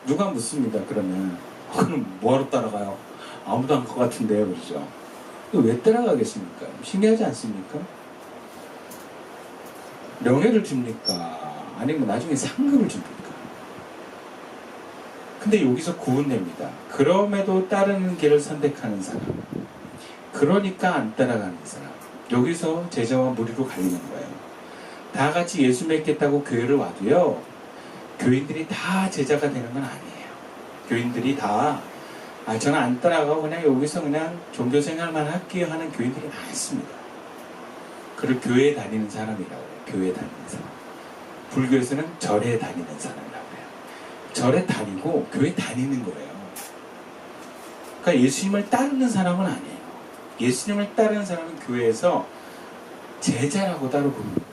누가 묻습니다. 그러면 그럼 뭐하러 따라가요? 아무도 안 것 같은데요. 그러죠. 왜 따라가겠습니까? 신기하지 않습니까? 명예를 줍니까? 아니면 나중에 상급을 줍니까? 근데 여기서 구분됩니다. 그럼에도 따르는 길을 선택하는 사람, 그러니까 안 따라가는 사람. 여기서 제자와 무리로 갈리는 거예요. 다 같이 예수 믿겠다고 교회를 와도요, 교인들이 다 제자가 되는 건 아니에요. 교인들이 다 저는 안 따라가고 그냥 여기서 그냥 종교 생활만 할게요 하는 교인들이 많습니다. 그걸 교회에 다니는 사람이라고 해요. 교회에 다니는 사람. 불교에서는 절에 다니는 사람이라고 해요. 절에 다니고 교회 다니는 거예요. 그러니까 예수님을 따르는 사람은 아니에요. 예수님을 따르는 사람은 교회에서 제자라고 따로 부릅니다.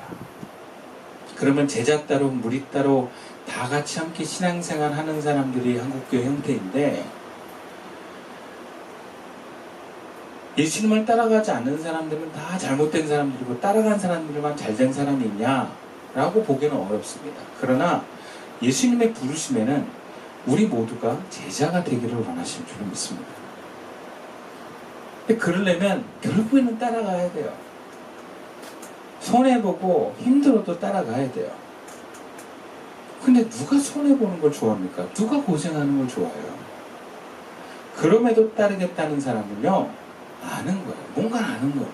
그러면 제자 따로 무리 따로 다 같이 함께 신앙생활 하는 사람들이 한국교회 형태인데, 예수님을 따라가지 않는 사람들은 다 잘못된 사람들이고 따라간 사람들만 잘된 사람이 있냐라고 보기는 어렵습니다. 그러나 예수님의 부르심에는 우리 모두가 제자가 되기를 원하시는 줄을 믿습니다. 근데 그러려면 결국에는 따라가야 돼요. 손해보고 힘들어도 따라가야 돼요. 근데 누가 손해보는 걸 좋아합니까? 누가 고생하는 걸 좋아해요? 그럼에도 따르겠다는 사람은요, 아는 거예요. 뭔가 아는 거예요.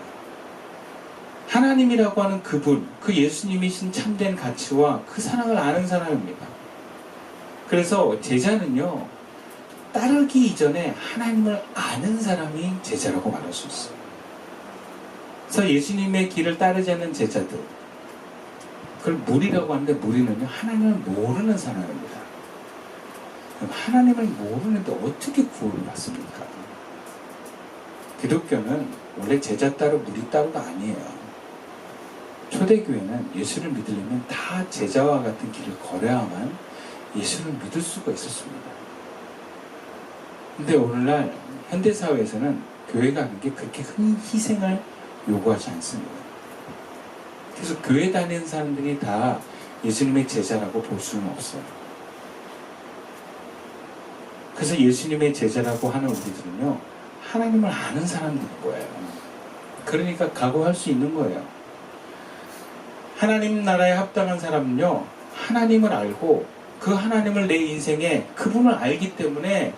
하나님이라고 하는 그분, 그 예수님이신 참된 가치와 그 사랑을 아는 사람입니다. 그래서 제자는요, 따르기 이전에 하나님을 아는 사람이 제자라고 말할 수 있어요. 그래서 예수님의 길을 따르지 않는 제자들, 그걸 무리라고 하는데, 무리는요, 하나님을 모르는 사람입니다. 그럼 하나님을 모르는데 어떻게 구원을 받습니까? 기독교는 원래 제자 따로 무리 따로가 아니에요. 초대교회는 예수를 믿으려면 다 제자와 같은 길을 걸어야만 예수를 믿을 수가 있었습니다. 근데 오늘날 현대사회에서는 교회가 하는 게 그렇게 큰 희생을 요구하지 않습니다. 그래서 교회 다니는 사람들이 다 예수님의 제자라고 볼 수는 없어요. 그래서 예수님의 제자라고 하는 우리들은요, 하나님을 아는 사람들인 거예요. 그러니까 각오할 수 있는 거예요. 하나님 나라에 합당한 사람은요, 하나님을 알고 그 하나님을 내 인생에 그분을 알기 때문에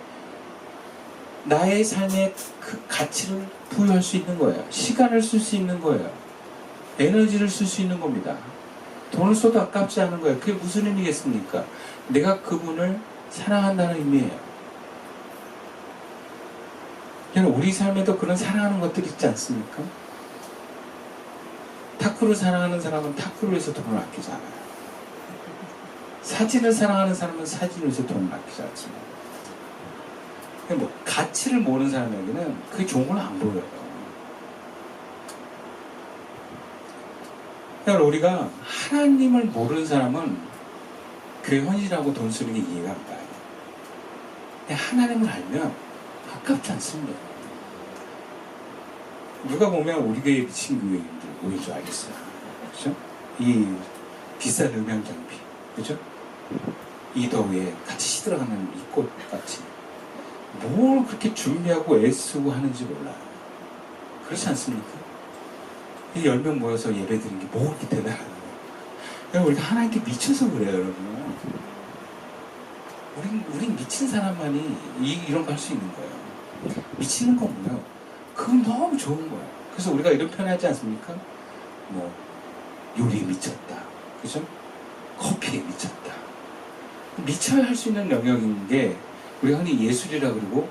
나의 삶에 그 가치를 부여할 수 있는 거예요. 시간을 쓸 수 있는 거예요. 에너지를 쓸 수 있는 겁니다. 돈을 써도 아깝지 않은 거예요. 그게 무슨 의미겠습니까? 내가 그분을 사랑한다는 의미예요. 우리 삶에도 그런 사랑하는 것들이 있지 않습니까? 탁구를 사랑하는 사람은 탁구를 위해서 돈을 아끼잖아요. 사진을 사랑하는 사람은 사진을 위해서 돈을 아끼지 않습니다. 가치를 모르는 사람에게는 그게 좋은 건 안 보여요. 그러니까 우리가 하나님을 모르는 사람은 교회 헌신하고 돈 쓰는 게 이해가 안 가요. 하나님을 알면 아깝지 않습니다. 누가 보면 우리 교회 미친 교회인들 뭐인 줄 알겠어요. 그렇죠? 이 비싼 음향 장비, 그렇죠? 이 더위에 같이 시들어가는 이 꽃같이 뭘 그렇게 준비하고 애쓰고 하는지 몰라요. 그렇지 않습니까? 이 10명 모여서 예배 드리는 게 뭐 그렇게 대단한 거예요. 우리가 하나님께 미쳐서 그래요, 여러분. 우린 미친 사람만이 이런 거 할 수 있는 거예요. 미치는 건 뭐예요? 그건 너무 좋은 거예요. 그래서 우리가 이런 표현 하지 않습니까? 요리에 미쳤다. 그죠? 커피에 미쳤다. 미쳐야 할 수 있는 영역인 게 우리가 흔히 예술이라 그러고,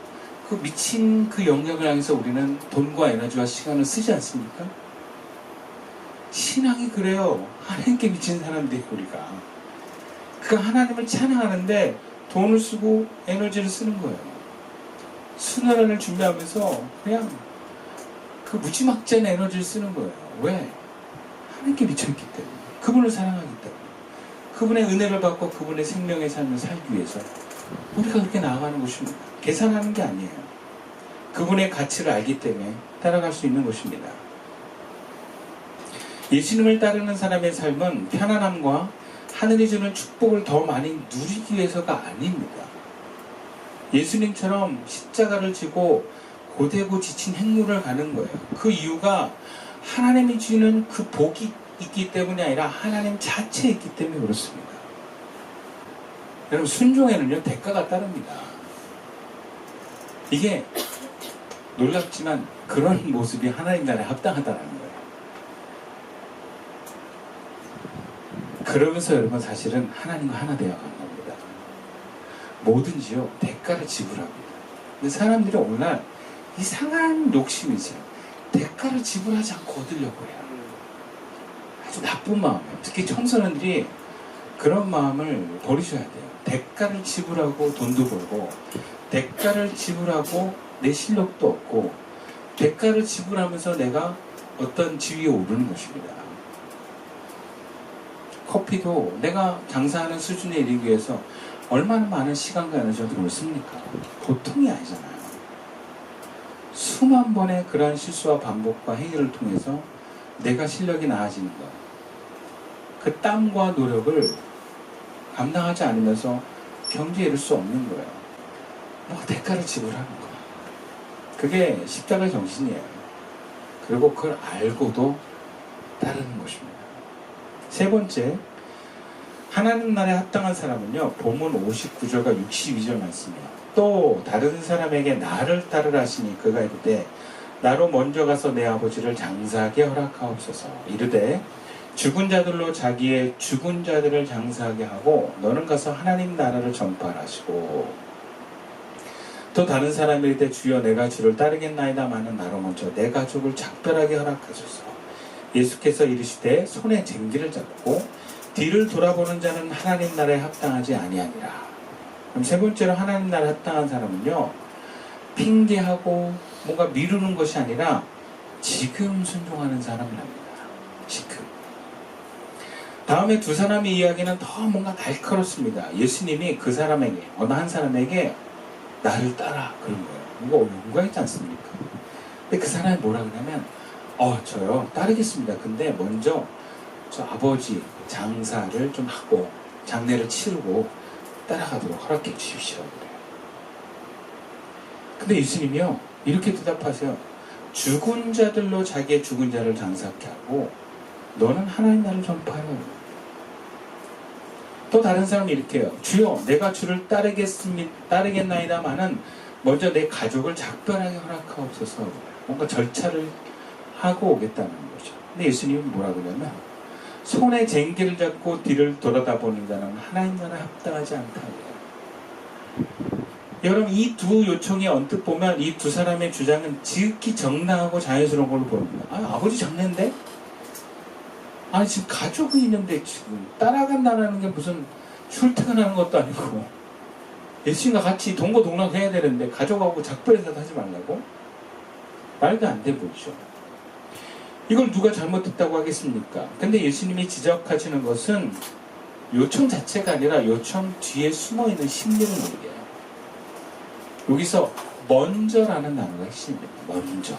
그 미친 그 영역을 향해서 우리는 돈과 에너지와 시간을 쓰지 않습니까? 신앙이 그래요. 하나님께 미친 사람들이 우리가. 그 하나님을 찬양하는데 돈을 쓰고 에너지를 쓰는 거예요. 수련회를 준비하면서 그냥 그 무지막지한 에너지를 쓰는 거예요. 왜? 하나님께 미쳐있기 때문에. 그분을 사랑하기 때문에. 그분의 은혜를 받고 그분의 생명의 삶을 살기 위해서 우리가 그렇게 나아가는 것입니다. 계산하는 게 아니에요. 그분의 가치를 알기 때문에 따라갈 수 있는 것입니다. 예수님을 따르는 사람의 삶은 편안함과 하늘이 주는 축복을 더 많이 누리기 위해서가 아닙니다. 예수님처럼 십자가를 지고 고되고 지친 행로를 가는 거예요. 그 이유가 하나님이 주는 그 복이 있기 때문이 아니라 하나님 자체에 있기 때문에 그렇습니다. 여러분, 순종에는요 대가가 따릅니다. 이게 놀랍지만 그런 모습이 하나님 나라에 합당하다는 거예요. 그러면서 여러분 사실은 하나님과 하나 되어가는 겁니다. 뭐든지요 대가를 지불합니다. 근데 사람들이 오늘날 이상한 욕심이 있어요. 대가를 지불하지 않고 얻으려고 해요. 아주 나쁜 마음이에요. 특히 청소년들이 그런 마음을 버리셔야 돼요. 대가를 지불하고 돈도 벌고, 대가를 지불하고 내 실력도 얻고, 대가를 지불하면서 내가 어떤 지위에 오르는 것입니다. 커피도 내가 장사하는 수준에 이르기 위해서 얼마나 많은 시간과 에너지와 돈을 씁니까? 보통이 아니잖아요. 수만 번의 그러한 실수와 반복과 행위를 통해서 내가 실력이 나아지는 것, 그 땀과 노력을 감당하지 않으면서 경제에 이를 수 없는 거예요. 뭔가 대가를 지불하는 거. 그게 십자가 정신이에요. 그리고 그걸 알고도 따르는 것입니다. 세 번째, 하나님 나라에 합당한 사람은요, 본문 59절과 62절 말씀이에요. 또 다른 사람에게 나를 따르라 하시니 그가 이르되 나로 먼저 가서 내 아버지를 장사하게 허락하옵소서. 이르되 죽은 자들로 자기의 죽은 자들을 장사하게 하고 너는 가서 하나님 나라를 전파하라 하시고, 또 다른 사람이 이르되 주여 내가 주를 따르겠나이다마는 나로 먼저 내 가족을 작별하게 허락하소서. 예수께서 이르시되 손에 쟁기를 잡고 뒤를 돌아보는 자는 하나님 나라에 합당하지 아니하니라. 그럼 세 번째로 하나님 나라에 합당한 사람은요, 핑계하고 뭔가 미루는 것이 아니라 지금 순종하는 사람이랍니다. 지금. 다음에 두 사람의 이야기는 더 뭔가 날카롭습니다. 예수님이 그 사람에게, 어느 한 사람에게 나를 따라 그런 거예요. 이거 용과 있지 않습니까? 근데 그 사람이 뭐라 그러냐면 저요 따르겠습니다. 근데 먼저 저 아버지 장사를 좀 하고 장례를 치르고 따라가도록 허락해 주십시오. 그래요. 근데 예수님이요 이렇게 대답하세요. 죽은 자들로 자기의 죽은 자를 장사케 하고 너는 하나님 나라를 전파하라. 또 다른 사람이 이렇게 해요. 주여 내가 주를 따르겠나이다마는 먼저 내 가족을 작별하게 허락하옵소서. 뭔가 절차를 하고 오겠다는 거죠. 근데 예수님은 뭐라 그러냐면 손에 쟁기를 잡고 뒤를 돌아다보는 자는 하나님 나라에 합당하지 않다. 여러분 이 두 요청에 언뜻 보면 이 두 사람의 주장은 지극히 정당하고 자연스러운 걸로 보입니다. 아버지 장례인데? 지금 가족이 있는데 지금 따라간다는 게 무슨 출퇴근하는 것도 아니고 예수님과 같이 동거동락 해야 되는데 가족하고 작별해서 하지 말라고? 말도 안 돼 보이죠. 이걸 누가 잘못했다고 하겠습니까? 근데 예수님이 지적하시는 것은 요청 자체가 아니라 요청 뒤에 숨어있는 심리를 얘기해요. 여기서 먼저라는 단어가 핵심입니다. 먼저.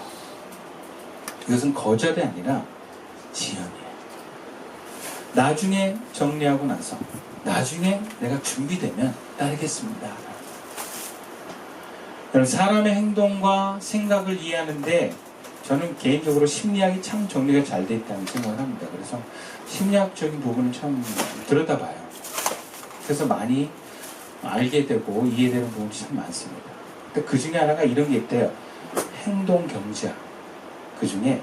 이것은 거절이 아니라 지연이에요. 나중에 정리하고 나서 나중에 내가 준비되면 따르겠습니다. 여러분 사람의 행동과 생각을 이해하는데 저는 개인적으로 심리학이 참 정리가 잘 돼 있다는 생각을 합니다. 그래서 심리학적인 부분을 참 들여다봐요. 그래서 많이 알게 되고 이해되는 부분이 참 많습니다. 근데 그 중에 하나가 이런 게 있대요. 행동 경제학. 그 중에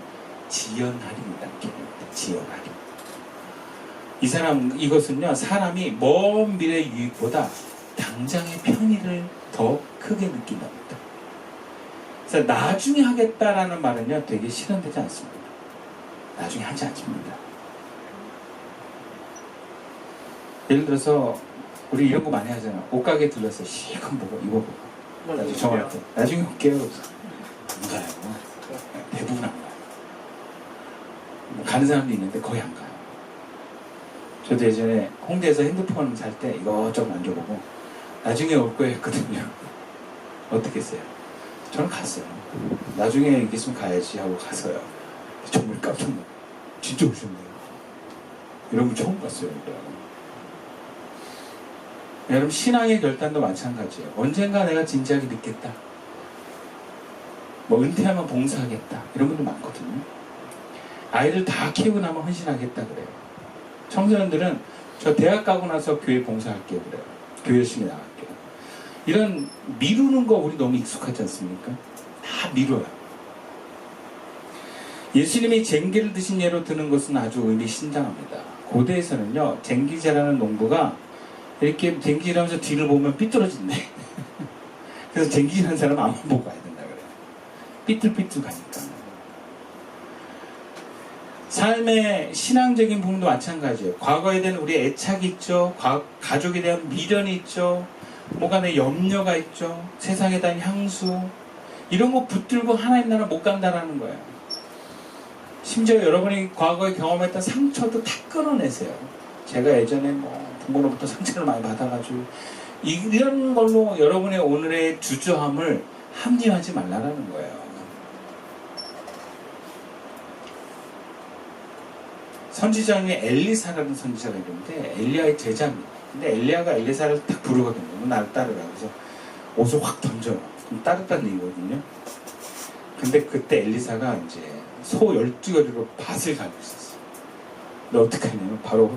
지연할인이라는 개념입니다. 지연할인. 이것은요, 사람이 먼 미래 유익보다 당장의 편의를 더 크게 느낀답니다. 그래서 나중에 하겠다라는 말은요, 되게 실현되지 않습니다. 나중에 하지 않습니다. 예를 들어서, 우리 이런 거 많이 하잖아. 옷가게 들러서 실컷 보고, 입어보고. 나중에 정할 때. 나중에 올게요. 안 가요. 대부분 안 가요. 가는 사람도 있는데 거의 안 가요. 저도 예전에 홍대에서 핸드폰 살 때 이것저것 만져보고 나중에 올 거예요 했거든요. 어떻게 했어요? 저는 갔어요. 나중에 있으면 가야지 하고 가서요. 정말 깜짝 놀랐어요. 진짜 오셨네요. 이런 거 처음 봤어요. 여러분 신앙의 결단도 마찬가지예요. 언젠가 내가 진지하게 믿겠다. 뭐 은퇴하면 봉사하겠다. 이런 분들 많거든요. 아이들 다 키우고 나면 헌신하겠다 그래요. 청소년들은 저 대학 가고 나서 교회 봉사할게요 그래요. 교회 열심히 나갈게요. 이런 미루는 거 우리 너무 익숙하지 않습니까? 다 미뤄요. 예수님이 쟁기를 드신 예로 드는 것은 아주 의미심장합니다. 고대에서는요, 쟁기제라는 농부가 이렇게 쟁기질하면서 뒤를 보면 삐뚤어진대. 그래서 쟁기질하는 사람은 앞만 보고 가야 된다 그래요. 삐뚤삐뚤 가니까. 삶의 신앙적인 부분도 마찬가지예요. 과거에 대한 우리의 애착이 있죠. 가족에 대한 미련이 있죠. 뭐가 내 염려가 있죠. 세상에 대한 향수. 이런 거 붙들고 하나님 나라 못 간다라는 거예요. 심지어 여러분이 과거에 경험했던 상처도 다 끌어내세요. 제가 예전에 뭐 부모로부터 상처를 많이 받아가지고 이런 걸로 여러분의 오늘의 주저함을 합리화하지 말라는 거예요. 선지자 중에 엘리사라는 선지자가 있는데 엘리야의 제자입니다. 근데 엘리야가 엘리사를 딱 부르거든요. 나를 따르라. 그래서 옷을 확 던져요. 그럼 따르다는 얘기거든요. 근데 그때 엘리사가 이제 소 12마리로 밭을 가고 있었어요. 근데 어떻게 하냐면 바로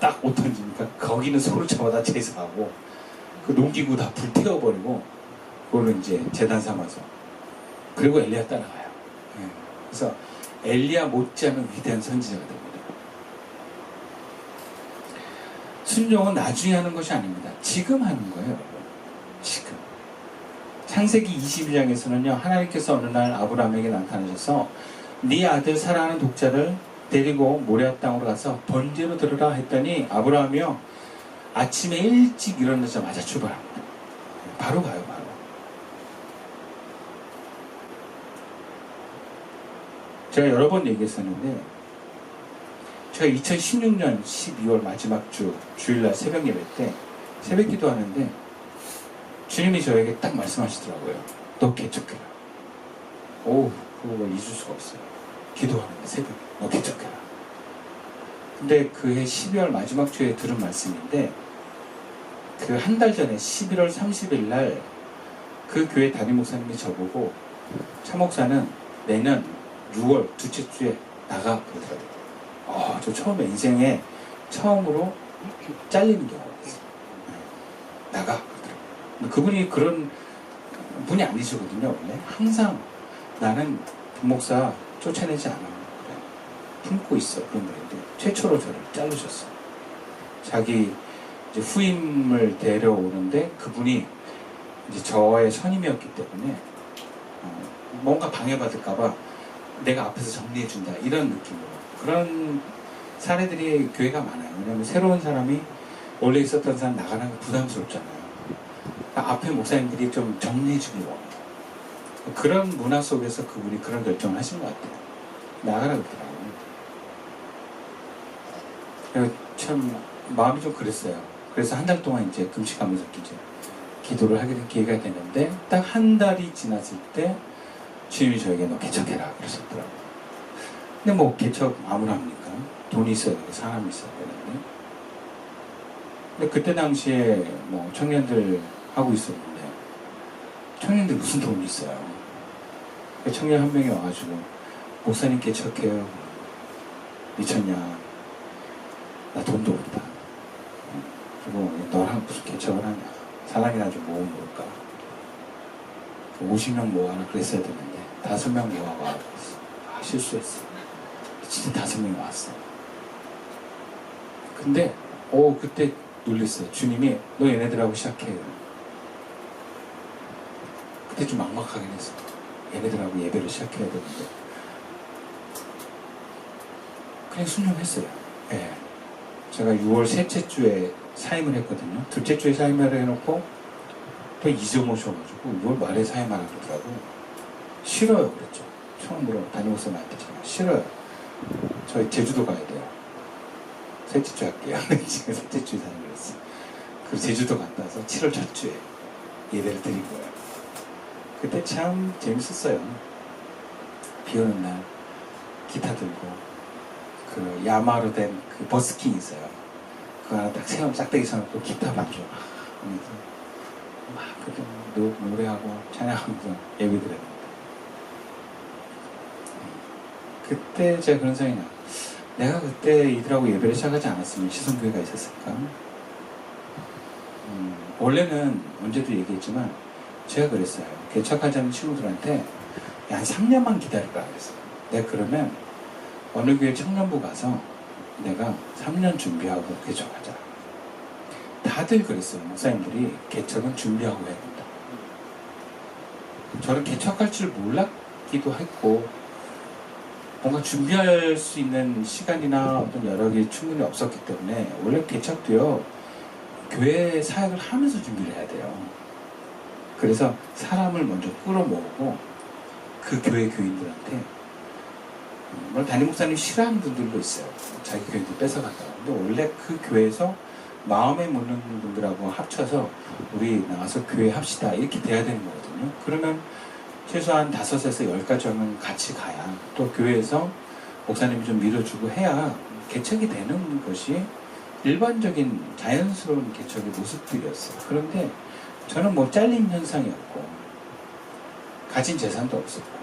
딱 옷 던지니까 거기는 소를 잡아다 제사하고 그 농기구 다 불태워버리고 그거를 이제 제단 삼아서 그리고 엘리야 따라가요. 그래서 엘리야 못지않은 위대한 선지자가 됩니다. 순종은 나중에 하는 것이 아닙니다. 지금 하는 거예요, 여러분. 지금. 창세기 22장에서는요, 하나님께서 어느 날 아브라함에게 나타나셔서 네 아들 사랑하는 독자를 데리고 모리아 땅으로 가서 번제로 들으라 했더니 아브라함이요, 아침에 일찍 일어나자마자 출발합니다. 바로 가요, 바로. 제가 여러 번 얘기했었는데 제가 2016년 12월 마지막 주일날 새벽 예배 때 새벽 기도하는데 주님이 저에게 딱 말씀하시더라고요. 너 개척해라. 오, 그거 잊을 수가 없어요. 기도하는데 새벽에 너 개척해라. 근데 그해 12월 마지막 주에 들은 말씀인데 그 한 달 전에 11월 30일 날 그 교회 담임 목사님이 저보고 차 목사는 내년 6월 둘째 주에 나가 그러더라고요. 저 처음에 인생에 처음으로 잘리는 경우가 있어요. 나가 그러더라고요. 그분이 그런 분이 아니시거든요. 원래 항상 나는 부목사 쫓아내지 않아. 그래. 품고 있어. 그런 분인데 최초로 저를 자르셨어요. 자기 이제 후임을 데려오는데 그분이 이제 저의 선임이었기 때문에 뭔가 방해받을까봐 내가 앞에서 정리해준다 이런 느낌으로 그런 사례들이 교회가 많아요. 왜냐하면 새로운 사람이 원래 있었던 사람 나가는 거 부담스럽잖아요. 그러니까 앞에 목사님들이 좀 정리해주기 원해요. 그런 문화 속에서 그분이 그런 결정을 하신 것 같아요. 나가라 그러더라고요. 참 마음이 좀 그랬어요. 그래서 한 달 동안 이제 금식하면서 기도를 하게 된 기회가 되는데 딱 한 달이 지났을 때 주님이 저에게 너 개척해라 그러셨더라고요. 근데 뭐 개척 아무나 합니까? 돈이 있어야 되고 사람이 있어야 되는데. 근데 그때 당시에 뭐 청년들 하고 있었는데 청년들 무슨 돈이 있어요? 청년 한 명이 와가지고 목사님 개척해요. 미쳤냐? 나 돈도 없다. 그리고 너랑 무슨 개척을 하냐? 사람이나 좀 모아볼까? 50명 모아라 그랬어야 되는데 5명 모아봐. 실수했어. 진짜 5명이 왔어. 근데 그때 놀랬어요. 주님이 너 얘네들하고 시작해. 그때 좀 막막하긴 했어. 얘네들하고 예배를 시작해야 되는데 그냥 순종했어요. 네. 제가 6월 셋째 주에 사임을 했거든요. 둘째 주에 사임을 해놓고 또 잊어모셔가지고 6월 말에 사임하라 그러더라고요. 싫어요 그랬죠. 처음으로 담임목사님한테 제가 싫어요. 저희 제주도 가야 돼요. 셋째 주 할게요. 제가 셋째 주에 사임을 했어요. 그리고 제주도 갔다 와서 7월 첫 주에 예배를 드린 거예요. 그때 참 재밌었어요. 비 오는 날 기타 들고 그 야마로 된 그 버스킹 있어요. 그거 하나 딱 세워 짝대기 세워놓고 기타 반주 하면서 막 그때 노래하고 찬양하면서 예배드렸는데 그때 제가 그런 생각이 나요. 내가 그때 이들하고 예배를 시작하지 않았으면 시선교회가 있었을까? 원래는 언제도 얘기했지만 제가 그랬어요. 개척하지 않은 친구들한테 한 3년만 기다리라 그랬어요. 내가 그러면 어느 교회 청년부 가서 내가 3년 준비하고 개척하자. 다들 그랬어요. 목사님들이 개척은 준비하고 해야 된다. 저는 개척할 줄 몰랐기도 했고 뭔가 준비할 수 있는 시간이나 어떤 여력이 충분히 없었기 때문에 원래 개척도요 교회 사역을 하면서 준비를 해야 돼요. 그래서 사람을 먼저 끌어모으고 그 교회 교인들한테 물론 담임 목사님 싫어하는 분들도 있어요. 자기 교인들 뺏어간다고. 근데 원래 그 교회에서 마음에 묻는 분들하고 합쳐서 우리 나가서 교회 합시다 이렇게 돼야 되는 거거든요. 그러면 최소한 5에서 10가정은 같이 가야 또 교회에서 목사님이 좀 밀어주고 해야 개척이 되는 것이 일반적인 자연스러운 개척의 모습들이었어요. 그런데 저는 뭐 잘림 현상이었고 가진 재산도 없었고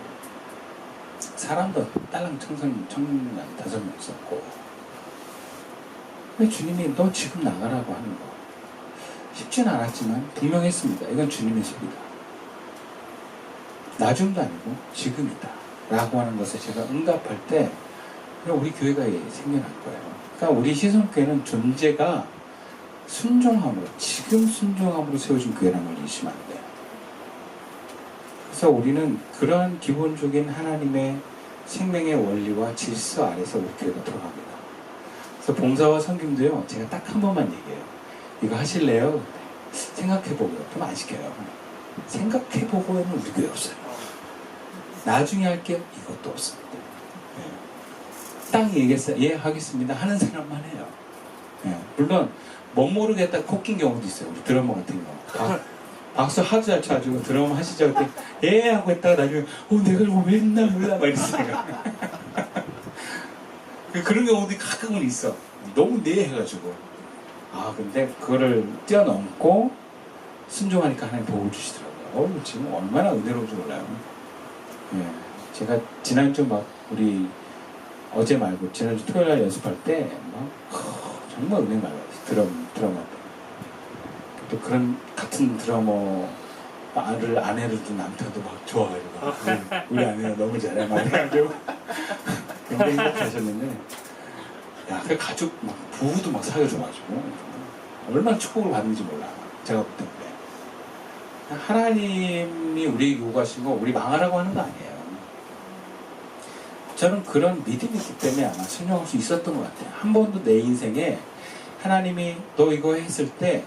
사람도 딸랑 청년 5명 있었고 왜 주님이 너 지금 나가라고 하는 거 쉽지는 않았지만 분명했습니다. 이건 주님의 소리다. 나중도 아니고 지금이다 라고 하는 것에 제가 응답할 때 우리 교회가 생겨난 거예요. 그러니까 우리 시선교회는 존재가 순종함으로 지금 순종함으로 세워진 교회라는 걸 잊으시면 안 돼요. 그래서 우리는 그러한 기본적인 하나님의 생명의 원리와 질서 아래서 우리 교회가 돌아갑니다. 그래서 봉사와 섬김도요 제가 딱 한 번만 얘기해요. 이거 하실래요? 생각해보고요. 좀 안 시켜요. 생각해보고는 우리 교회 없어요. 나중에 할게요. 이것도 없습니다. 네. 딱 얘기했어요. 예 하겠습니다 하는 사람만 해요. 네. 물론 못 모르겠다 코 낀 경우도 있어요. 우리 드러머 같은 경우. 박수 하도 잘 쳐가지고 드럼 하시죠. 그때 예 하고 했다가 나중에 내가 이거 왜 했나 몰라 막 이랬어요. 그런 경우도 가끔은 있어. 너무 네 해가지고 근데 그거를 뛰어넘고 순종하니까 하나님 도움을 주시더라고요. 지금 얼마나 은혜로운지 몰라요. 예, 제가 지난주 막 우리 어제 말고 지난주 토요일날 연습할 때 막 정말 은혜 많이 받았어요. 드러머 또 그런 같은 드러머 아내를 둔 남편도 막 좋아가지고 우리 아내가 너무 잘해 막 해가지고 굉장히 행복하셨는데 그 가족 막 부부도 막 사귀어줘가지고 얼마나 축복을 받는지 몰라. 제가 볼 때 하나님이 우리 요구하신 거 우리 망하라고 하는 거 아니에요. 저는 그런 믿음이 있기 때문에 아마 순종할 수 있었던 것 같아요. 한 번도 내 인생에 하나님이 너 이거 했을 때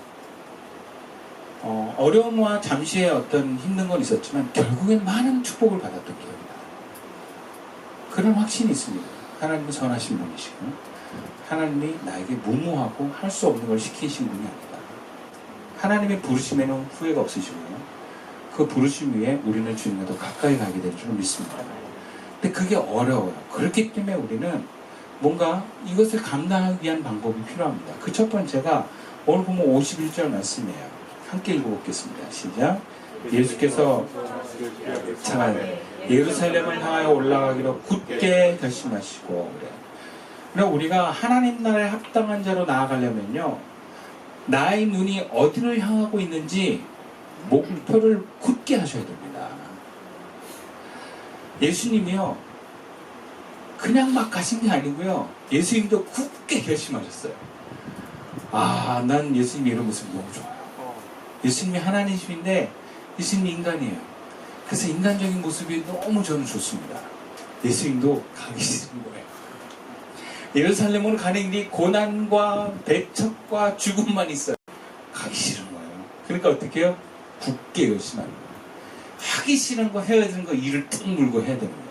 어려움과 잠시의 어떤 힘든 건 있었지만 결국엔 많은 축복을 받았던 기억이 나요. 그런 확신이 있습니다. 하나님은 선하신 분이시고 하나님이 나에게 무모하고 할 수 없는 걸 시키신 분이 아니다. 하나님의 부르심에는 후회가 없으시고요. 그 부르심 위에 우리는 주님과 더 가까이 가게 될 줄 믿습니다. 근데 그게 어려워요. 그렇기 때문에 우리는 뭔가 이것을 감당하기 위한 방법이 필요합니다. 그 첫 번째가 오늘 보면 51절 말씀이에요. 함께 읽어보겠습니다. 시작. 예수께서 예루살렘을 향하여 올라가기로 굳게 결심하시고 그래요. 그러니까 우리가 하나님 나라에 합당한 자로 나아가려면요 나의 눈이 어디를 향하고 있는지 목표를 굳게 하셔야 됩니다. 예수님이요 그냥 막 가신 게 아니고요 예수님도 굳게 결심하셨어요. 난 예수님 이런 모습이 너무 좋아요. 예수님이 하나님이신데 예수님이 인간이에요. 그래서 인간적인 모습이 너무 저는 좋습니다. 예수님도 가기 싫은 거예요. 예루살렘으로 가는 길이 고난과 배척과 죽음만 있어요. 가기 싫은 거예요. 그러니까 어떻게 해요? 굳게 결심하는 거예요. 하기 싫은 거 해야 되는 거 이를 뚝 물고 해야 되는 거예요.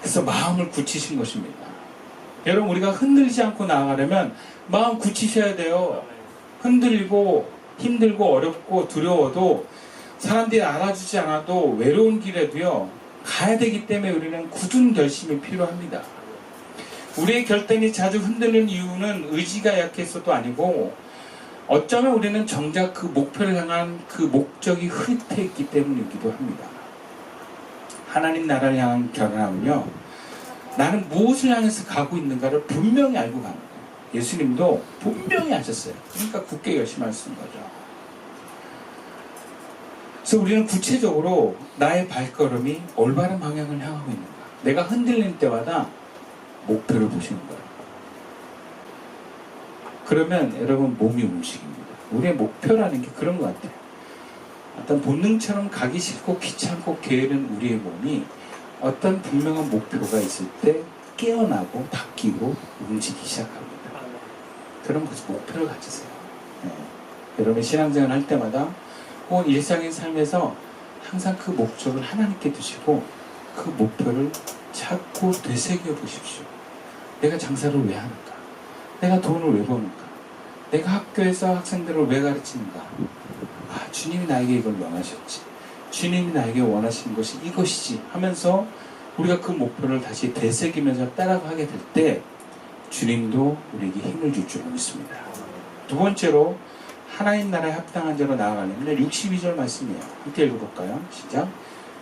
그래서 마음을 굳히신 것입니다. 여러분 우리가 흔들리지 않고 나아가려면 마음 굳히셔야 돼요. 흔들리고 힘들고 어렵고 두려워도 사람들이 알아주지 않아도 외로운 길에도요 가야 되기 때문에 우리는 굳은 결심이 필요합니다. 우리의 결단이 자주 흔들리는 이유는 의지가 약해서도 아니고 어쩌면 우리는 정작 그 목표를 향한 그 목적이 흐릿해있기 때문이기도 합니다. 하나님 나라를 향한 결단하면요, 나는 무엇을 향해서 가고 있는가를 분명히 알고 가는 거예요. 예수님도 분명히 하셨어요. 그러니까 굳게 결심하신 거죠. 그래서 우리는 구체적으로 나의 발걸음이 올바른 방향을 향하고 있는가, 내가 흔들리는 때마다 목표를 보시는 거예요. 그러면 여러분 몸이 움직입니다. 우리의 목표라는 게 그런 것 같아요. 어떤 본능처럼 가기 싫고 귀찮고 게으른 우리의 몸이 어떤 분명한 목표가 있을 때 깨어나고 바뀌고 움직이기 시작합니다. 그런 것이 목표를 가지세요. 네. 여러분 신앙생활 할 때마다 혹은 일상의 삶에서 항상 그 목적을 하나님께 두시고 그 목표를 자꾸 되새겨 보십시오. 내가 장사를 왜 하는가? 내가 돈을 왜 버는가? 내가 학교에서 학생들을 왜 가르치는가? 아, 주님이 나에게 이걸 원하셨지. 주님이 나에게 원하시는 것이 이것이지 하면서 우리가 그 목표를 다시 되새기면서 따라가게 될 때 주님도 우리에게 힘을 줄 줄 믿습니다. 두 번째로 하나님 나라에 합당한 자로 나아가려면 62절 말씀이에요. 함께 읽어볼까요? 시작.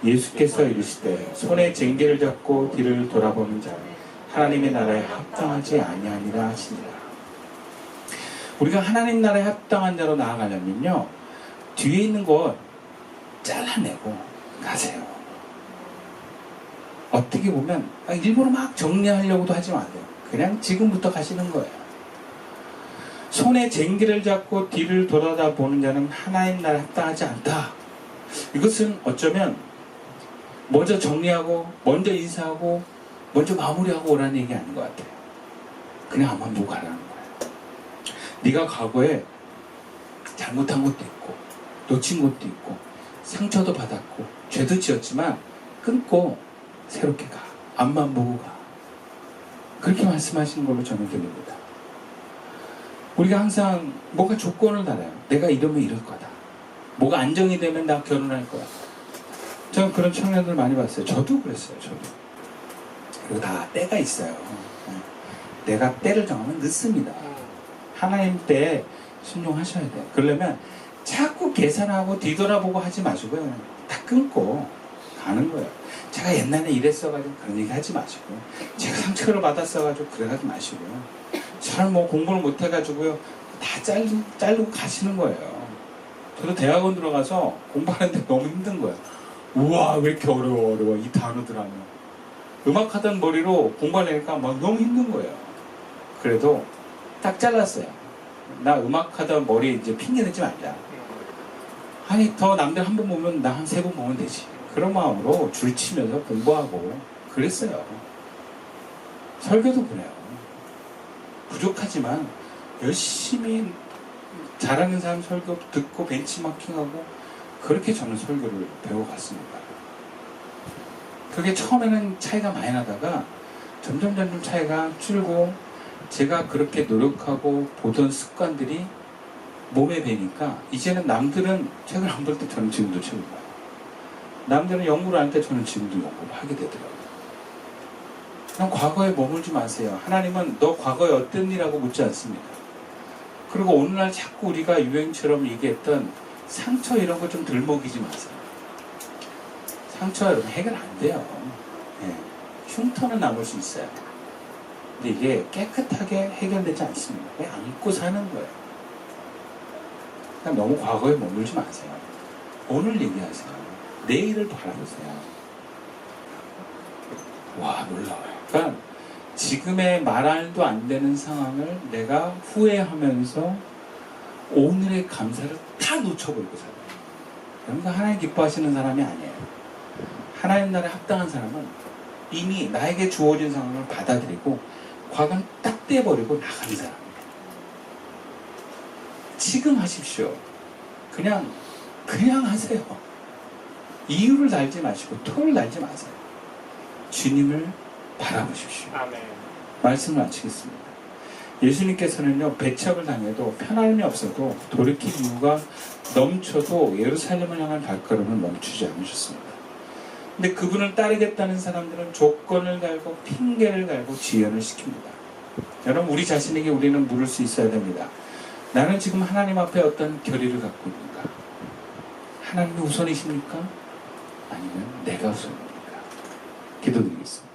예수께서 이르시되 손에 쟁기를 잡고 뒤를 돌아보는 자는 하나님의 나라에 합당하지 아니하니라 하시니라. 우리가 하나님 나라에 합당한 자로 나아가려면요, 뒤에 있는 것 잘라내고 가세요. 어떻게 보면 일부러 막 정리하려고도 하지 마세요. 그냥 지금부터 가시는 거예요. 손에 쟁기를 잡고 뒤를 돌아다보는 자는 하나님 나라에 합당하지 않다. 이것은 어쩌면 먼저 정리하고 먼저 인사하고 먼저 마무리하고 오라는 얘기 아닌 것 같아요. 그냥 한번 보고 가라는 거예요. 네가 과거에 잘못한 것도 있고 놓친 것도 있고 상처도 받았고 죄도 지었지만 끊고 새롭게 가. 앞만 보고 가. 그렇게 말씀하시는 걸로 저는 들립니다. 우리가 항상 뭔가 조건을 달아요. 내가 이러면 이럴 거다. 뭐가 안정이 되면 나 결혼할 거야. 저는 그런 청년들 많이 봤어요. 저도 그랬어요. 저도. 그리고 다 때가 있어요. 내가 때를 정하면 늦습니다. 하나님 때에 순종하셔야 돼요. 그러려면 자꾸 계산하고 뒤돌아보고 하지 마시고요. 그냥 딱 끊고 가는 거예요. 제가 옛날에 이랬어가지고 그런 얘기 하지 마시고, 제가 상처를 받았어가지고 그래가지 마시고요. 저는 뭐 공부를 못해가지고요. 다 자르고 가시는 거예요. 저도 대학원 들어가서 공부하는데 너무 힘든 거예요. 우와, 왜 이렇게 어려워 이 단어들 하면. 음악하던 머리로 공부하려니까 막 너무 힘든 거예요. 그래도 딱 잘랐어요. 나 음악하던 머리 이제 핑계 대지 말자. 아니, 더 남들 한 번 보면 나 한 3번 보면 되지. 그런 마음으로 줄 치면서 공부하고 그랬어요. 설교도 그래요. 부족하지만 열심히 잘하는 사람 설교 듣고 벤치마킹하고 그렇게 저는 설교를 배워갔습니다. 그게 처음에는 차이가 많이 나다가 점점 차이가 줄고 제가 그렇게 노력하고 보던 습관들이 몸에 배니까 이제는 남들은 책을 안 볼 때 저는 지금도 책을 봐요. 남들은 연구를 할 때 저는 지금도 연구를 하게 되더라고요. 그냥 과거에 머물지 마세요. 하나님은 너 과거에 어떤 일이라고 묻지 않습니다. 그리고 오늘날 자꾸 우리가 유행처럼 얘기했던 상처 이런 거 좀 덜 먹이지 마세요. 상처 여러분 해결 안 돼요. 네. 흉터는 남을 수 있어요. 근데 이게 깨끗하게 해결되지 않습니다. 그냥 안고 사는 거예요. 그냥 너무 과거에 머물지 마세요. 오늘 얘기하세요. 내일을 바라보세요. 와, 놀라워요. 그러니까 지금의 말도 안 되는 상황을 내가 후회하면서 오늘의 감사를 다 놓쳐버리고 살아요. 그러니까 하나님 기뻐하시는 사람이 아니에요. 하나님 나라에 합당한 사람은 이미 나에게 주어진 상황을 받아들이고 과거는 딱 떼버리고 나가는 사람이에요. 지금 하십시오. 그냥 하세요. 이유를 달지 마시고 토를 달지 마세요. 주님을 바라보십시오. 아멘. 말씀을 마치겠습니다. 예수님께서는요, 배척을 당해도 편함이 없어도 돌이킬 이유가 넘쳐도 예루살렘을 향한 발걸음을 멈추지 않으셨습니다. 근데 그분을 따르겠다는 사람들은 조건을 갈고 핑계를 갈고 지연을 시킵니다. 여러분, 우리 자신에게 우리는 물을 수 있어야 됩니다. 나는 지금 하나님 앞에 어떤 결의를 갖고 있는가? 하나님이 우선이십니까? 아니면 내가 우선입니까? 기도드리겠습니다.